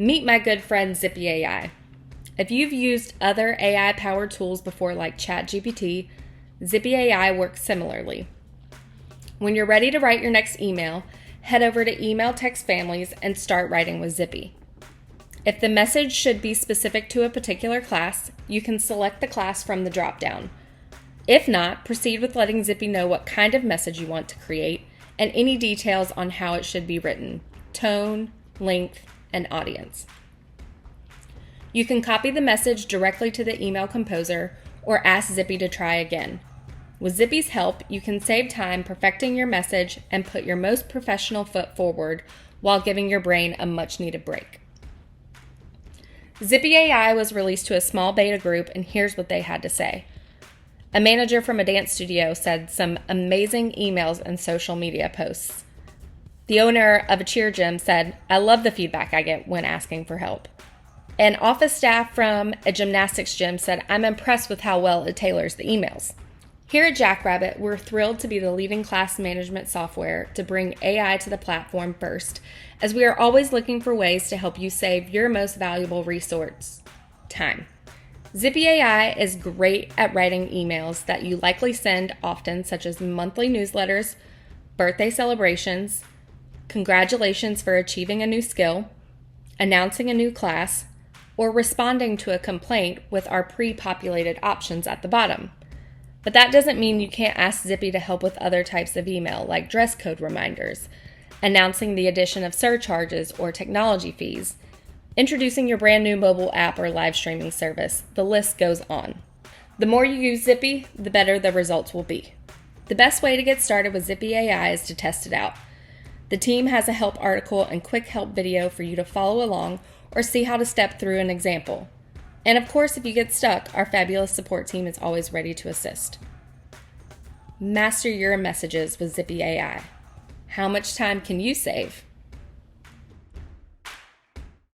Meet my good friend Zippy AI. If you've used other AI-powered tools before like ChatGPT, Zippy AI works similarly. When you're ready to write your next email, head over to Email Text Families and start writing with Zippy. If the message should be specific to a particular class, you can select the class from the drop-down. If not, proceed with letting Zippy know what kind of message you want to create and any details on how it should be written, tone, length, and audience. You can copy the message directly to the email composer or ask Zippy to try again. With Zippy's help, you can save time perfecting your message and put your most professional foot forward while giving your brain a much-needed break. Zippy AI was released to a small beta group, and here's what they had to say. A manager from a dance studio said some amazing emails and social media posts. The owner of a cheer gym said, I love the feedback I get when asking for help. And office staff from a gymnastics gym said, I'm impressed with how well it tailors the emails. Here at Jackrabbit, we're thrilled to be the leading class management software to bring AI to the platform first, as we are always looking for ways to help you save your most valuable resource, time. Zippy AI is great at writing emails that you likely send often, such as monthly newsletters, birthday celebrations, congratulations for achieving a new skill, announcing a new class, or responding to a complaint with our pre-populated options at the bottom. But that doesn't mean you can't ask Zippy to help with other types of email, like dress code reminders, announcing the addition of surcharges or technology fees, introducing your brand new mobile app or live streaming service. The list goes on. The more you use Zippy, the better the results will be. The best way to get started with Zippy AI is to test it out. The team has a help article and quick help video for you to follow along or see how to step through an example. And of course, if you get stuck, our fabulous support team is always ready to assist. Master your messages with Zippy AI. How much time can you save?